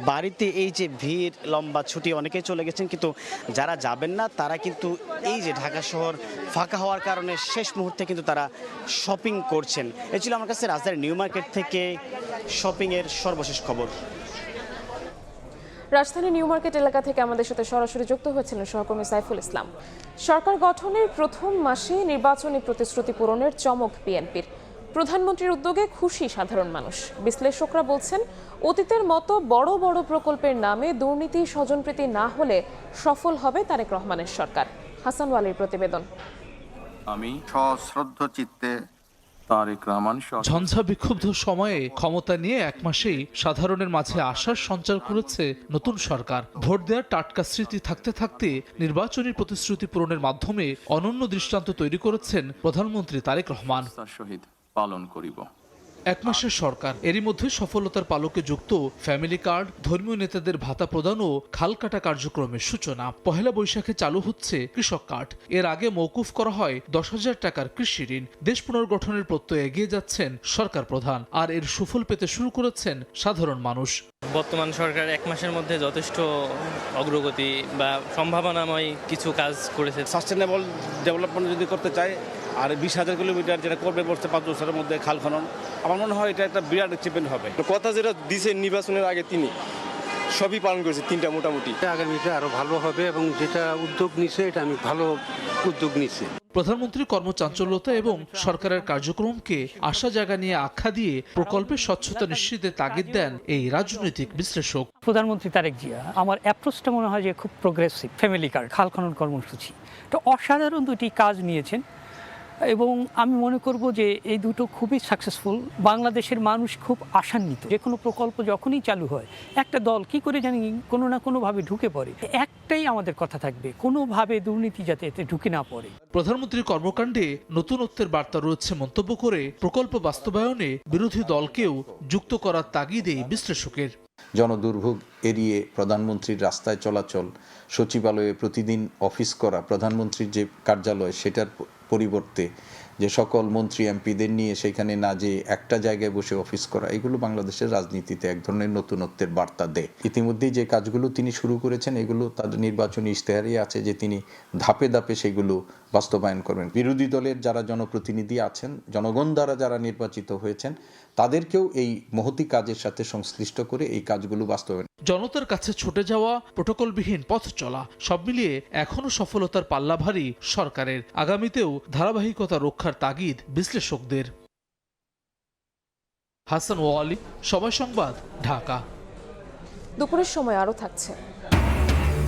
বাড়িতে এই যে ভিড়, লম্বা ছুটি, অনেকেই চলে গেছেন, কিন্তু যারা যাবেন না তারা কিন্তু এই যে ঢাকা শহর ফাঁকা হওয়ার কারণে শেষ মুহূর্তে কিন্তু তারা শপিং করছেন। এই ছিল আমার কাছে রাজধানীর নিউ মার্কেট থেকে শপিংয়ের সর্বশেষ খবর। রাজধানী নিউ মার্কেট এলাকা থেকে আমাদের সাথে সরাসরি যুক্ত হয়েছিলেন সহকর্মী সাইফুল ইসলাম। সরকার গঠনের প্রথম মাসে নির্বাচনী প্রতিশ্রুতি পূরণের চমক বিএনপির। প্রধানমন্ত্রীর উদ্যোগে খুশি সাধারণ মানুষ। বিশ্লেষকরা বলছেন, অতীতের মতো বড় বড় প্রকল্পের নামে দুর্নীতি, স্বজনপ্রীতি না হলে সফল হবে তারেক রহমানের সরকার। হাসান ওয়ালির প্রতিবেদন। আমি সশ্রদ্ধ চিত্তে তারেক রহমান। ঝঞ্ঝা বিক্ষুব্ধ সময়ে ক্ষমতা নিয়ে এক মাসেই সাধারণের মাঝে আশার সঞ্চার করেছে নতুন সরকার। ভোট দেওয়ার টাটকা স্মৃতি থাকতে থাকতে নির্বাচনী প্রতিশ্রুতি পূরণের মাধ্যমে অনন্য দৃষ্টান্ত তৈরি করেছেন প্রধানমন্ত্রী তারেক রহমান। শহীদ পালন করিব। এক মাসের সরকার, এরই মধ্যে সফলতার পালকে যুক্ত ফ্যামিলি কার্ড, ধর্মীয় নেতাদের ভাতা প্রদান ও খাল কাটা কার্যক্রমের সূচনা। পহেলা বৈশাখে চালু হচ্ছে কৃষক কার্ড। এর আগে মওকুফ করা হয় 10,000 টাকার কৃষি ঋণ। দেশ পুনর্গঠনের প্রত্যয়ে এগিয়ে যাচ্ছেন সরকার প্রধান, আর এর সুফল পেতে শুরু করেছেন সাধারণ মানুষ। বর্তমান সরকার এক মাসের মধ্যে যথেষ্ট অগ্রগতি বা সম্ভাবনাময় কিছু কাজ করেছে। সাস্টেনেবল ডেভেলপমেন্ট যদি করতে চায়, আর 20,000 কিলোমিটার যেটা করবে বলছে 5 বছরের মধ্যে খাল খনন, আমার মনে হয় এটা একটা বিরাট অ্যাচিভমেন্ট হবে। কথা যেটা দিছে নির্বাচনের আগে তিনি সবই পালন করেছে, তিনটা মোটামুটি। আগামীতে আরো ভালো হবে এবং যেটা উদ্যোগ নিছে এটা আমি ভালো উদ্যোগ নিছি। প্রধানমন্ত্রীর কর্মচাঞ্চল্যতা এবং সরকারের কার্যক্রমকে আশা জায়গা নিয়ে আখ্যা দিয়ে প্রকল্পের স্বচ্ছতা নিশ্চিতে তাগিদ দেন এই রাজনৈতিক বিশ্লেষক। প্রধানমন্ত্রী তারেক জিয়া, আমার অ্যাপ্রোচটা মনে হয় যে খুব প্রোগ্রেসিভ। ফ্যামিলি কার্ড, খাল খনন কর্মসূচি, তো অসাধারণ দুটি কাজ নিয়েছেন এবং আমি মনে করব যে এই দুটো খুবই সাকসেসফুল। বাংলাদেশের মানুষ খুব আশান্বিত। যে কোনো প্রকল্প যখনই চালু হয় একটা দল কি করে জানি কোনো না কোনোভাবে ঢুকে পড়ে। একটাই আমাদের কথা থাকবে, কোনোভাবে দুর্নীতি যাতে এতে ঢুকে না পড়ে। প্রধানমন্ত্রীর কর্মকাণ্ডে নতুনত্বের বার্তা রয়েছে মন্তব্য করে প্রকল্প বাস্তবায়নে বিরোধী দলকেও যুক্ত করার তাগিদে বিশ্লেষকের। জনদুর্ভোগ এড়িয়ে প্রধানমন্ত্রীর রাস্তায় চলাচল, সচিবালয়ে প্রতিদিন অফিস করা, প্রধানমন্ত্রীর যে কার্যালয় সেটার পরিবর্তে যে সকল মন্ত্রী এমপিদের নিয়ে সেখানে না যে একটা জায়গায় বসে অফিস করা, এগুলো বাংলাদেশের রাজনীতিতে এক ধরনের নতুনত্বের বার্তা দেয়। ইতিমধ্যেই যে কাজগুলো তিনি শুরু করেছেন এগুলো তাদের নির্বাচনী ইশতেহারই আছে যে তিনি ধাপে ধাপে সেগুলো বাস্তবায়ন করবেন। বিরোধী দলের যারা জনপ্রতিনিধি আছেন, জনগণ দ্বারা যারা নির্বাচিত হয়েছেন, তাদেরকেও এই মহতি কাজের সাথে সংশ্লিষ্ট করে এই কাজগুলো বাস্তবায়ন। জনতার কাছে ছুটে যাওয়া, প্রোটোকলবিহীন পথ চলা, সব মিলিয়ে এখনো সফলতার পাল্লা ভারী সরকারের। আগামীতেও ধারাবাহিকতা রক্ষার তাগিদ বিশ্লেষকদের। হাসান ওয়ালি, সময় সংবাদ, ঢাকা। দুপুরের সময় আরো থাকছে।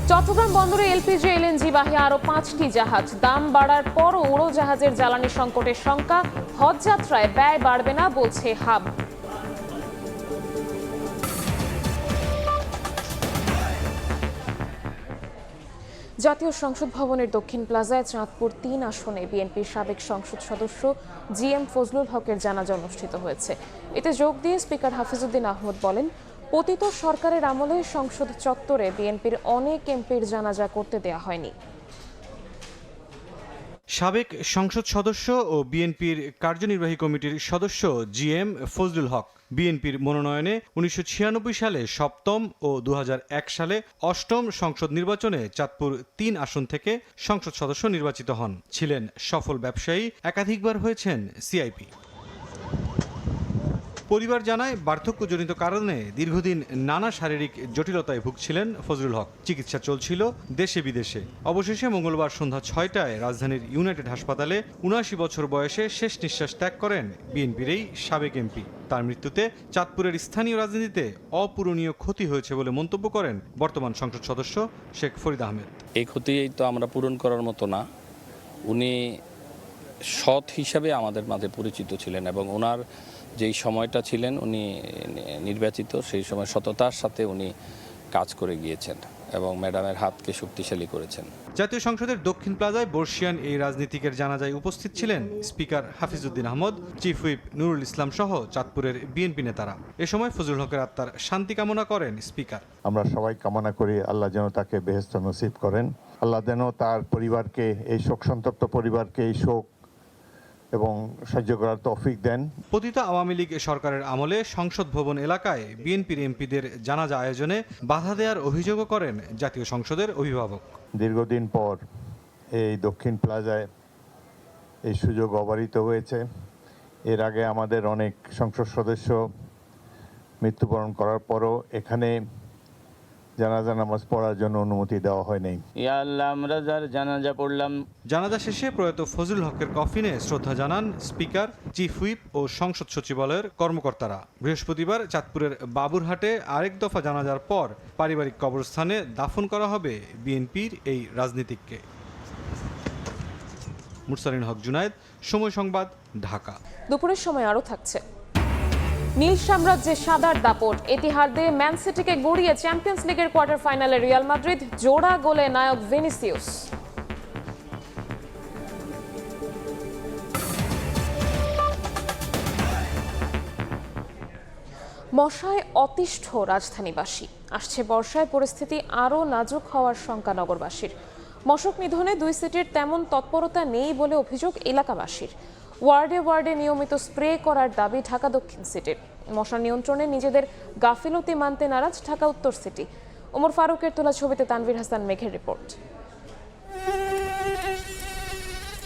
চট্টগ্রাম বন্দরে এলপিজি, এলএনজি বাহী আরো 5টি জাহাজ। দাম বাড়ার পরও উড়োজাহাজের জ্বালানি সংকটের শঙ্কা। হজ যাত্রায় ব্যয় বাড়বে না বলছে হাব। জাতীয় সংসদ ভবনের দক্ষিণ প্লাজায় চাঁদপুর 3 আসনে বিএনপির সাবেক সংসদ সদস্য জিএম ফজলুল হকের জানাজা অনুষ্ঠিত হয়েছে। এতে যোগ দিয়ে স্পিকার হাফিজউদ্দিন আহমদ বলেন, পতিত সরকারের আমলে সংসদ চত্বরে বিএনপির অনেক এমপির জানাজা করতে দেয়া হয়নি। সাবেক সংসদ সদস্য ও বিএনপির কার্যনির্বাহী কমিটির সদস্য জিএম ফজলুল হক বিএনপির মনোনয়নে 1996 সালে 7ম ও 2001 সালে 8ম সংসদ নির্বাচনে চাঁদপুর 3 আসন থেকে সংসদ সদস্য নির্বাচিত হন। ছিলেন সফল ব্যবসায়ী, একাধিকবার হয়েছেন সিআইপি। পরিবার জানায়, বার্ধক্যজনিত কারণে দীর্ঘদিন নানা শারীরিক জটিলতায় ভুগছিলেন ফজলুল হক। চিকিৎসা চলছিল দেশে বিদেশে। অবশেষে মঙ্গলবার সন্ধ্যা 6টায় রাজধানীর ইউনাইটেড হাসপাতালে 79 বছর বয়সে শেষ নিঃশ্বাস ত্যাগ করেন বিএনপির এই সাবেক এমপি। তার মৃত্যুতে চাঁদপুরের স্থানীয় রাজনীতিতে অপূরণীয় ক্ষতি হয়েছে বলে মন্তব্য করেন বর্তমান সংসদ সদস্য শেখ ফরিদ আহমেদ। এই ক্ষতি তো আমরা পূরণ করার মতো না। উনি সৎ হিসাবে আমাদের মাঝে পরিচিত ছিলেন এবং ওনার যেই সময়টা ছিলেন উনি নির্বাচিত, সেই সময় সততার সাথে উনি কাজ করে গিয়েছেন এবং ম্যাডামের হাতকে শক্তিশালী করেছেন। জাতীয় সংসদের দক্ষিণ প্লাজায় বর্ষিয়ান এই রাজনীতিকের জানাজায় উপস্থিত ছিলেন speaker Hafizuddin Ahmad, chief whip Nurul Islam সহ চাঁদপুরের বিএনপি নেতারা। এ সময় ফজলুল হকের আত্মার শান্তি কামনা করেন স্পিকার। আমরা সবাই কামনা করি আল্লাহ যেন তাকে বেহেশত নসিব করেন। আল্লাহ যেন তার পরিবারকে, এই শোক সন্তপ্ত পরিবারকে এই শোক এবং সহ্য করার তৌফিক দেন। পতিত আওয়ামী লীগ সরকারের আমলে সংসদ ভবন এলাকায় বিএনপির এমপিদের জানাজা আয়োজনে বাধা দেওয়ার অভিযোগও করেন জাতীয় সংসদের অভিভাবক। দীর্ঘদিন পর এই দক্ষিণ প্লাজায় এই সুযোগ অবারিত হয়েছে। এর আগে আমাদের অনেক সংসদ সদস্য মৃত্যুবরণ করার পরও এখানে জানাজা নামাজ পড়ার জন্য অনুমতি দেওয়া হয়নি। ইয়া আল্লাহ, আমরা যার জানাজা পড়লাম। জানাজা শেষে প্রয়াত ফজলুল হকের কফিনে শ্রদ্ধা জানান স্পিকার, চিফ হুইপ ও সংসদ সচিবালয়ের কর্মকর্তারা। বৃহস্পতিবার চাঁদপুরের বাবুরহাটে আরেক দফা জানাজার পর পারিবারিক কবরস্থানে দাফন করা হবে বিএনপির এই রাজনীতিককে। মুরসালিন হক জুনায়েদ, সময় সংবাদ, ঢাকা। দুপুরের সময় আরও থাকছে। নীল সাম্রাজ্যে সাদার দাপট, এতিহাদে ম্যান সিটিকে গড়িয়ে চ্যাম্পিয়ন্স লিগের কোয়ার্টার ফাইনালে রিয়াল মাদ্রিদ, জোড়া গোলে নায়ক ভিনিসিয়াস। মশায় অতিষ্ঠ রাজধানীবাসী, আসছে বর্ষায় পরিস্থিতি আরও নাজুক হওয়ার শঙ্কা নগরবাসীর। মশক নিধনে 2 সিটির তেমন তৎপরতা নেই বলে অভিযোগ এলাকাবাসীর। ওয়ার্ডে ওয়ার্ডে নিয়মিত স্প্রে করার দাবি ঢাকা দক্ষিণ সিটির। মশা নিয়ন্ত্রণে নিজেদের গাফিলতি মানতে নারাজ ঢাকা উত্তর সিটি। ওমর ফারুকের তোলা ছবিতে তানভীর হাসান মেঘের রিপোর্ট।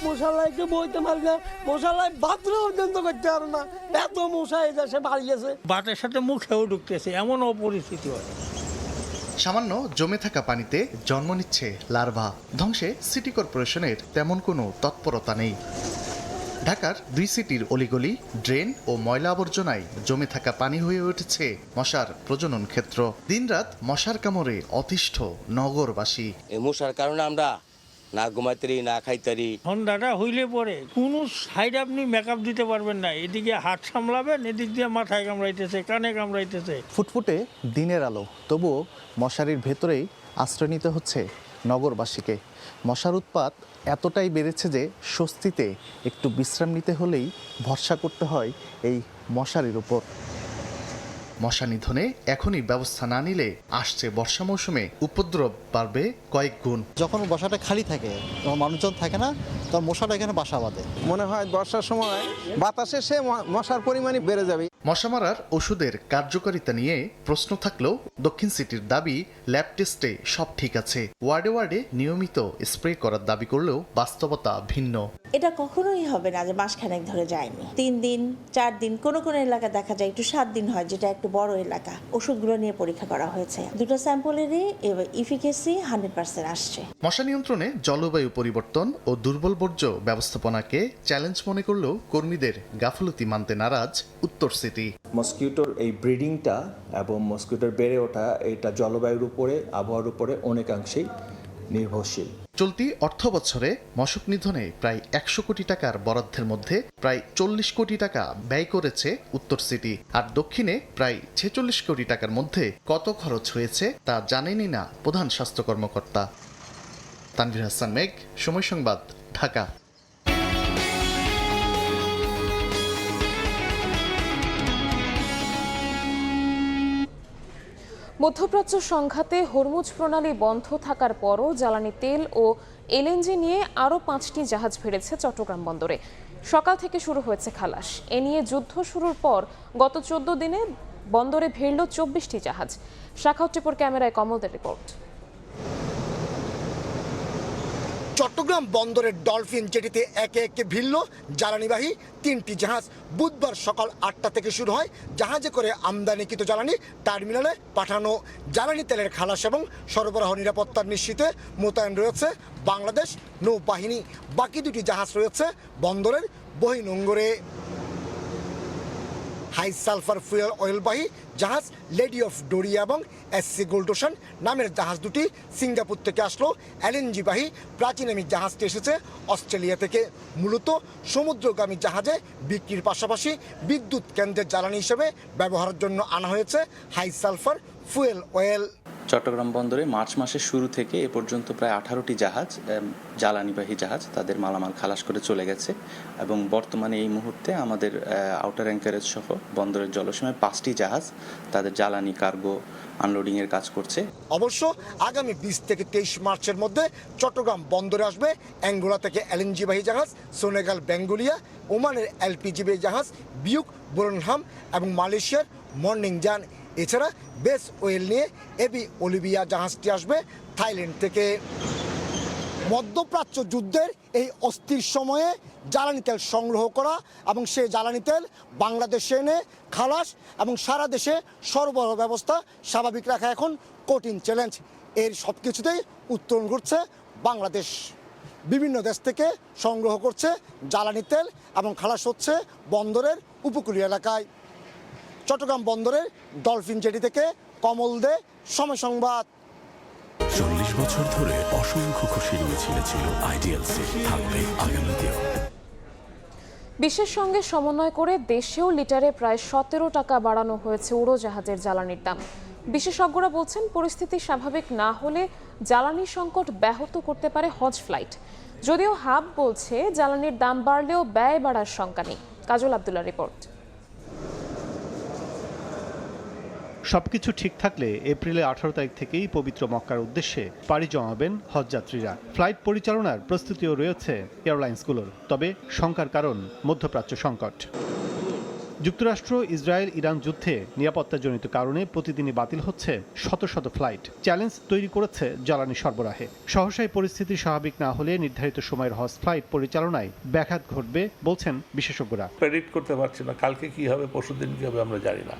মশালাইকে বইতে পারি না, মশালাই বাথরুম পর্যন্ত করতে পারো না, এত মশা এই দেশে বাড়ি গেছে। বাতের সাথে মুখেও ঢুকতেছে, এমন অপরিস্থিতি হয়। সামান্য জমে থাকা পানিতে জন্ম নিচ্ছে লার্ভা। ধ্বংসে সিটি কর্পোরেশনের তেমন কোনো তৎপরতা নেই। ঢাকার 2 সিটির অলিগলি, ড্রেন ও ময়লা আবর্জনায় জমে থাকা পানি হয়ে উঠেছে মশার প্রজনন ক্ষেত্র। দিনরাত মশার কামড়ে অতিষ্ঠ নগরবাসী। এই মশার কারণে আমরা না ঘুমাইতারি, না খাইতারি। ঠান্ডাটা হইলে পরে কোনো সাইড আপনি মেকআপ দিতে পারবেন না। এদিকে হাত সামলাবেন, এদিক দিয়ে মাথায় কামড়াইতেছে, কানে কামড়াইতেছে। ফুটফুটে দিনের আলো, তবুও মশারির ভেতরেই আশ্রয় নিতে হচ্ছে নগরবাসীকে। মশার উৎপাত এতটাই বেড়েছে যে স্বস্তিতে একটু বিশ্রাম নিতে হলেই ভরসা করতে হয় এই মশারির উপর। মশা নিধনে এখনই ব্যবস্থা না নিলে আসছে বর্ষা মৌসুমে উপদ্রব বাড়বে কয়েক গুণ। যখন বাসাটা খালি থাকে, যখন মানুষজন থাকে না, তখন মশাটা এখানে বাসা বাঁধে। মনে হয় বর্ষার সময় বাতাসে সে মশার পরিমাণই বেড়ে যাবে। মশা মারার ওষুধের কার্যকারিতা নিয়ে প্রশ্ন থাকলেও দক্ষিণ সিটির দাবি ল্যাব টেস্টে সব ঠিক আছে। ওয়ার্ডে ওয়ার্ডে নিয়মিত স্প্রে করার দাবি করলেও বাস্তবতা ভিন্ন। এটা কখনোই হবে না যে মাসখানেক ধরে যায়নি। 3 দিন 4 দিন, কোন কোন এলাকা দেখা যায় একটু 7 দিন হয়, যেটা একটু বড় এলাকা। ওষুধগুলো নিয়ে পরীক্ষা করা হয়েছে, 2টা স্যাম্পলেরই ইফিকেসি 100% আসছে। মশা নিয়ন্ত্রণে জলবায়ু পরিবর্তন ও দুর্বল বর্জ্য ব্যবস্থাপনাকে চ্যালেঞ্জ মনে করলেও কর্মীদের গাফলতি মানতে নারাজ উত্তর সিটি। মসকিউটোর এই ব্রিডিংটা এবং মসকিউটোর বেড়ে ওঠা, এটা জলবায়ুর উপরে, আবহাওয়ার উপরে অনেকাংশেই নির্ভরশীল। চলতি অর্থ বছরে মশক নিধনে প্রায় 100 কোটি টাকার বরাদ্দের মধ্যে প্রায় 40 কোটি টাকা ব্যয় করেছে উত্তর সিটি। আর দক্ষিণে প্রায় 46 কোটি টাকার মধ্যে কত খরচ হয়েছে তা জানেনই না প্রধান স্বাস্থ্য কর্মকর্তা। তানভীর হাসান মেঘ, সময় সংবাদ, ঢাকা। মধ্যপ্রাচ্য সংঘাতে হরমুজ প্রণালী বন্ধ থাকার পরও জ্বালানি তেল ও এলএনজি নিয়ে আরও 5টি জাহাজ ভিড়েছে চট্টগ্রাম বন্দরে। সকাল থেকে শুরু হয়েছে খালাস। এ নিয়ে যুদ্ধ শুরুর পর গত 14 দিনে বন্দরে ভিড়ল 24টি জাহাজ। শাখাউত টিপুর ক্যামেরায় কমলদের রিপোর্ট। চট্টগ্রাম বন্দরের ডলফিন জেটিতে একে একে ভিড়ল জ্বালানিবাহী 3টি জাহাজ। বুধবার সকাল 8টা থেকে শুরু হয় জাহাজে করে আমদানিকৃত জ্বালানি টার্মিনালে পাঠানো। জ্বালানি তেলের খালাস এবং সরবরাহ নিরাপত্তার নিশ্চিতে মোতায়েন রয়েছে বাংলাদেশ নৌবাহিনী। বাকি 2টি জাহাজ রয়েছে বন্দরের বহির্নোঙরে। হাই সালফার ফুয়েল অয়েলবাহী জাহাজ লেডি অফ ডোরিয়া এবং এসসি গোল্ড ওশান নামের জাহাজ দুটি সিঙ্গাপুর থেকে আসলো। এলএনজিবাহী প্রাচীনামী জাহাজটি এসেছে অস্ট্রেলিয়া থেকে। মূলত সমুদ্রগামী জাহাজে বিক্রির পাশাপাশি বিদ্যুৎ কেন্দ্রের জ্বালানি হিসেবে ব্যবহারের জন্য আনা হয়েছে high sulphur fuel oil. Chattogram বন্দরে মার্চ মাসের শুরু থেকে এ পর্যন্ত প্রায় 18টি জাহাজ, জ্বালানিবাহী জাহাজ, তাদের মালামাল খালাস করে চলে গেছে এবং বর্তমানে এই মুহূর্তে আমাদের আউটার অ্যাঙ্কারেজ সহ বন্দরের জলসীমায় 5টি জাহাজ তাদের জ্বালানি কার্গো আনলোডিংয়ের কাজ করছে। অবশ্য আগামী 20 থেকে 23 মার্চের মধ্যে চট্টগ্রাম বন্দরে আসবে অ্যাঙ্গোলা থেকে এলএনজিবাহী জাহাজ, সেনেগাল বেঙ্গলিয়া, ওমানের এলপিজিবাহী জাহাজ বিউক বুরনহাম এবং মালয়েশিয়ার মর্নিং জান। এছাড়া বেস ওয়েল নিয়ে এবি অলিভিয়া জাহাজটি আসবে থাইল্যান্ড থেকে। মধ্যপ্রাচ্য যুদ্ধের এই অস্থির সময়ে জ্বালানি তেল সংগ্রহ করা এবং সেই জ্বালানি তেল বাংলাদেশে এনে খালাস এবং সারা দেশে সরবরাহ ব্যবস্থা স্বাভাবিক রাখা এখন কঠিন চ্যালেঞ্জ। এর সব কিছুতেই উত্তরণ ঘটছে বাংলাদেশ। বিভিন্ন দেশ থেকে সংগ্রহ করছে জ্বালানি তেল এবং খালাস হচ্ছে বন্দরের উপকূলীয় এলাকায়। চট্টগ্রাম বন্দরের ডলফিন জেটি থেকে কমল দে, সময় সংবাদ। 40 বছর ধরে অসংখ্য খুশির মিছিল ছিল আইডিএলসি, থাকবে আগামীতেও। বিশ্বের সঙ্গে সমন্বয় করে দেশেও লিটারে প্রায় 17 টাকা বাড়ানো হয়েছে উড়োজাহাজের জ্বালানির দাম। বিশেষজ্ঞরা বলছেন পরিস্থিতি স্বাভাবিক না হলে জ্বালানি সংকট ব্যাহত করতে পারে হজ ফ্লাইট। যদিও হাব বলছে জ্বালানির দাম বাড়লেও ব্যয় বাড়ার শঙ্কা নেই। কাজল আব্দুল্লাহ রিপোর্ট। সবকিছু ঠিক থাকলে এপ্রিলের 18 তারিখ থেকেই পবিত্র মক্কার উদ্দেশ্যে পাড়ি জমাবেন হজযাত্রীরা। ফ্লাইট পরিচালনার প্রস্তুতিও রয়েছে এয়ারলাইন্সগুলোর। তবে শঙ্কার কারণ মধ্যপ্রাচ্য সংকট। যুক্তরাষ্ট্র, ইসরায়েল, ইরান যুদ্ধে নিরাপত্তাজনিত কারণে প্রতিদিনই বাতিল হচ্ছে শত শত ফ্লাইট। চ্যালেঞ্জ তৈরি করেছে জ্বালানি সরবরাহে। সহসাই পরিস্থিতি স্বাভাবিক না হলে নির্ধারিত সময়ের হজ ফ্লাইট পরিচালনায় ব্যাঘাত ঘটবে বলছেন বিশেষজ্ঞরা। প্রেডিক্ট করতে পারছি না কালকে কি হবে, পরশুদিন কি হবে আমরা জানি না,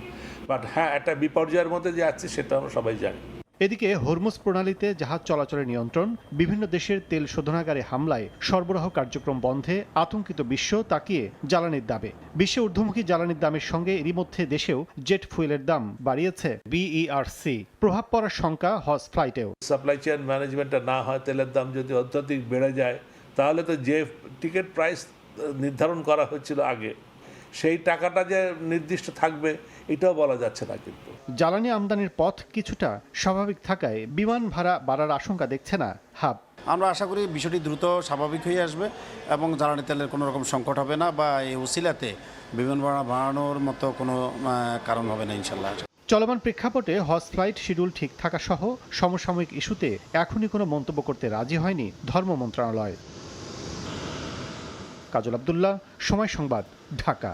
বাট হ্যাঁ একটা বিপর্যয়ের মধ্যে যে আছি সেটা আমরা সবাই জানি। এদিকে হরমুজ প্রণালীতে জাহাজ চলাচলের নিয়ন্ত্রণ, বিভিন্ন দেশের তেল শোধনাগারে হামলায় সরবরাহ কার্যক্রম বন্ধে আতঙ্কিত বিশ্ব তাকিয়ে জ্বালানির দামে। বিশ্বে ঊর্ধ্বমুখী জ্বালানির দামের সঙ্গে এরই মধ্যে দেশেও জেট ফুয়েলের দাম বাড়িয়েছে বিইআরসি। প্রভাব পড়ার শঙ্কা হজ ফ্লাইটেও। সাপ্লাই চেইন ম্যানেজমেন্টটা না হয়, তেলের দাম যদি অত্যধিক বেড়ে যায় তাহলে তো যে টিকিট প্রাইস নির্ধারণ করা হয়েছিল আগে সেই টাকাটা যে নির্দিষ্ট থাকবে এটাও বলা যাচ্ছে না। কিন্তু জ্বালানি আমদানির পথ কিছুটা স্বাভাবিক থাকায় বিমান ভাড়া বাড়ার আশঙ্কা দেখছে না হাব। আমরা আশা করি বিষয়টি দ্রুত স্বাভাবিক হয়ে আসবে এবং জ্বালানি তেলের কোনো রকম সংকট হবে না বা এই উসিলাতে বিমান ভাড়া বাড়ানোর মতো কোনো কারণ হবে না ইনশাল্লাহ। চলমান প্রেক্ষাপটে হজ ফ্লাইট শিডিউল ঠিক থাকা সহ সমসাময়িক ইস্যুতে এখনই কোনো মন্তব্য করতে রাজি হয়নি ধর্ম মন্ত্রণালয়। কাজল আব্দুল্লাহ, সময় সংবাদ, ঢাকা।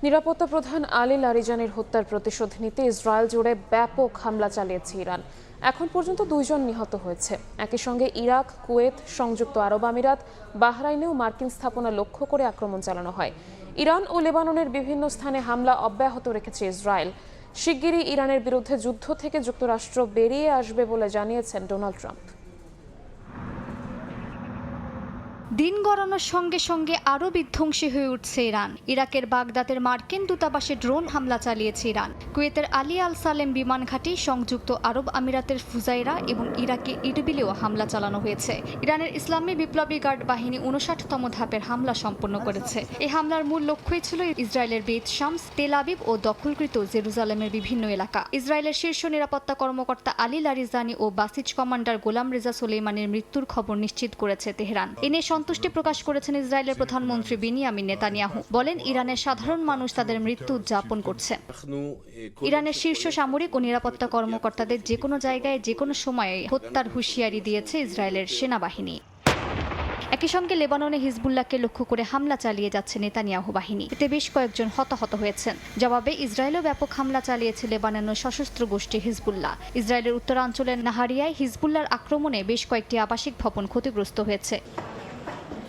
নিরাপত্তা প্রধান আলী লারিজানির হত্যার প্রতিশোধ নিতে ইসরায়েল জুড়ে ব্যাপক হামলা চালিয়েছে ইরান। এখন পর্যন্ত 2 জন নিহত হয়েছে। একই সঙ্গে ইরাক, কুয়েত, সংযুক্ত আরব আমিরাত, বাহরাইনেও মার্কিন স্থাপনা লক্ষ্য করে আক্রমণ চালানো হয়। ইরান ও লেবাননের বিভিন্ন স্থানে হামলা অব্যাহত রেখেছে ইসরায়েল। শিগগিরই ইরানের বিরুদ্ধে যুদ্ধ থেকে যুক্তরাষ্ট্র বেরিয়ে আসবে বলে জানিয়েছেন ডোনাল্ড ট্রাম্প। দিন গড়ানোর সঙ্গে সঙ্গে আরও বিধ্বংসী হয়ে উঠছে ইরান। ইরাকের বাগদাদের মার্কিন দূতাবাসে ড্রোন হামলা চালিয়েছে ইরান। কুয়েতের আলী আল সালেম বিমান ঘাঁটি, সংযুক্ত আরব আমিরাতের ফুজাইরা এবং ইরাকে ইরবিলেও হামলা চালানো হয়েছে। ইরানের ইসলামী বিপ্লবী গার্ড বাহিনী 59তম ধাপের হামলা সম্পন্ন করেছে। এই হামলার মূল লক্ষ্যই ছিল ইসরায়েলের বেত শামস, তেল আবিব ও দখলকৃত জেরুজালেমের বিভিন্ন এলাকা। ইসরায়েলের শীর্ষ নিরাপত্তা কর্মকর্তা আলী লারিজানি ও বাসিজ কমান্ডার গোলাম রেজা সোলেইমানের মৃত্যুর খবর নিশ্চিত করেছে তেহরান। এনে সন্তুষ্টি প্রকাশ করেছেন ইসরায়েলের প্রধানমন্ত্রী বেনিয়ামিন নেতানিয়াহু। বলেন, ইরানের সাধারণ মানুষ তাদের মৃত্যু উদযাপন করছে। ইরানের শীর্ষ সামরিক ও নিরাপত্তা কর্মকর্তাদের যে কোনো জায়গায় যে কোনো সময়ে হত্যার হুঁশিয়ারি দিয়েছে ইসরায়েলের সেনাবাহিনী। একই সঙ্গে লেবাননে হিজবুল্লাহকে লক্ষ্য করে হামলা চালিয়ে যাচ্ছে নেতানিয়াহু বাহিনী। এতে বেশ কয়েকজন হতাহত হয়েছেন। জবাবে ইসরায়েলও ব্যাপক হামলা চালিয়েছে লেবাননের সশস্ত্র গোষ্ঠী হিজবুল্লাহ। ইসরায়েলের উত্তরাঞ্চলের নাহারিয়ায় হিজবুল্লাহর আক্রমণে বেশ কয়েকটি আবাসিক ভবন ক্ষতিগ্রস্ত হয়েছে।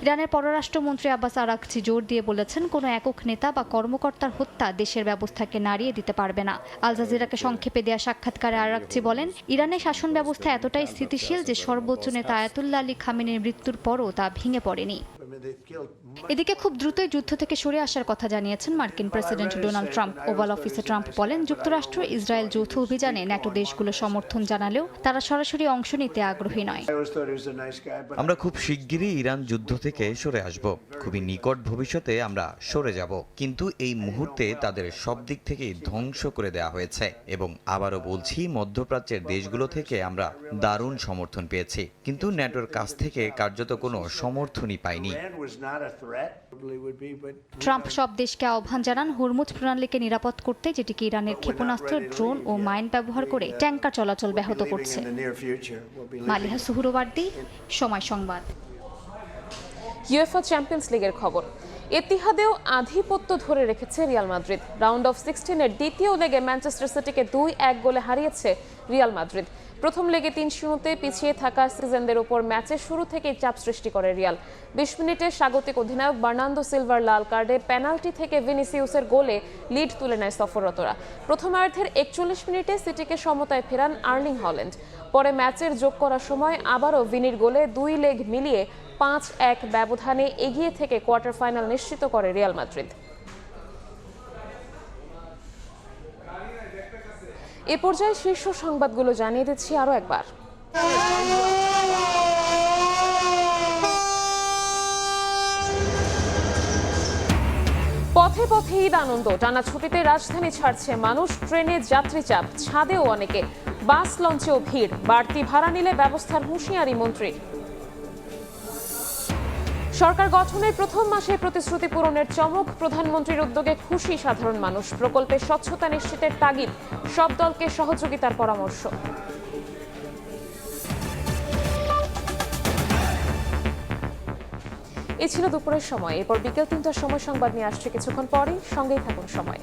ইরানের পররাষ্ট্রমন্ত্রী আব্বাস আরাকচি জোর দিয়ে বলেছেন, কোনো একক নেতা বা কর্মকর্তার হত্যা দেশের ব্যবস্থাকে নাড়িয়ে দিতে পারবে না। আল জাজিরাকে সংক্ষেপে দেয়া সাক্ষাৎকারে আরাকচি বলেন, ইরানের শাসন ব্যবস্থা এতটাই স্থিতিশীল যে সর্বোচ্চ নেতা আয়াতুল্লাহ আলী খামেনির মৃত্যুর পরও তা ভেঙে পড়েনি। এদিকে খুব দ্রুতই যুদ্ধ থেকে সরে আসার কথা জানিয়েছেন মার্কিন প্রেসিডেন্ট ডোনাল্ড ট্রাম্প। ওভাল অফিসে ট্রাম্প বলেন, যুক্তরাষ্ট্র ইসরায়েল যৌথ অভিযানে ন্যাটো দেশগুলো সমর্থন জানালেও তারা সরাসরি অংশ নিতে আগ্রহী নয়। আমরা খুব শিগগিরই ইরান যুদ্ধ থেকে সরে আসব, খুবই নিকট ভবিষ্যতে আমরা সরে যাব, কিন্তু এই মুহূর্তে তাদের সব দিক থেকেই ধ্বংস করে দেওয়া হয়েছে এবং আবারও বলছি, মধ্যপ্রাচ্যের দেশগুলো থেকে আমরা দারুণ সমর্থন পেয়েছি, কিন্তু ন্যাটোর কাছ থেকে কার্যত কোনো সমর্থনই পাইনি। ট্রাম্প সব দেশকে আহ্বান জানান হরমুজ প্রণালীকে নিরাপদ করতে, যেটিকে ইরানের ক্ষেপণাস্ত্র, ড্রোন ও মাইন ব্যবহার করে ট্যাঙ্কার চলাচল ব্যাহত করছে। মালিহা সুহরওয়ার্দী, সময় সংবাদ। ইউএফএ চ্যাম্পিয়ন্স লিগের খবর। এতিহাদেও আধিপত্য ধরে রেখেছে রিয়াল মাদ্রিদ। রাউন্ড অফ 16-এর দ্বিতীয় লেগে ম্যানচেস্টার সিটিকে 2-1 গোলে হারিয়েছে রিয়াল মাদ্রিদ। প্রথম লেগে 3-0-তে পিছিয়ে থাকা সিজনদের উপর ম্যাচের শুরু থেকেই চাপ সৃষ্টি করে রিয়াল। 20 মিনিটে স্বাগতিক অধিনায়ক বার্নার্দো সিলভার লাল কার্ডে পেনাল্টি থেকে ভিনিসিউসের গোলে লিড তুলে নেয় সফররতরা। প্রথমার্ধের 41 মিনিটে সিটিকে সমতায় ফেরান আর্লিং হল্যান্ড। পরে ম্যাচের যোগ করার সময় আবারও ভিনির গোলে 2 লেগ মিলিয়ে 5-1 ব্যবধানে এগিয়ে থেকে কোয়ার্টার ফাইনাল নিশ্চিত করে রিয়াল মাদ্রিদ। এ পর্যায়ে শীর্ষ সংবাদগুলো জানিয়ে দিচ্ছি আরও একবার। পথে পথে ঈদ আনন্দ, টানা ছুটিতে রাজধানী ছাড়ছে মানুষ, ট্রেনে যাত্রী চাপ, ছাদেও অনেকে, বাস লঞ্চেও ভিড়, বাড়তি ভাড়া নিলে ব্যবস্থার হুঁশিয়ারি মন্ত্রীর। সরকার গঠনের প্রথম মাসে প্রতিশ্রুতি পূরণের চমক, প্রধানমন্ত্রীর উদ্যোগে খুশি সাধারণ মানুষ, প্রকল্পে স্বচ্ছতা নিশ্চিতের তাগিদ, সব দলকে সহযোগিতার পরামর্শ। এ ছিল দুপুরের সময়। এরপর বিকেল 3টার সময় সংবাদ নিয়ে আসছে কিছুক্ষণ পরেই, সঙ্গেই থাকুন সময়।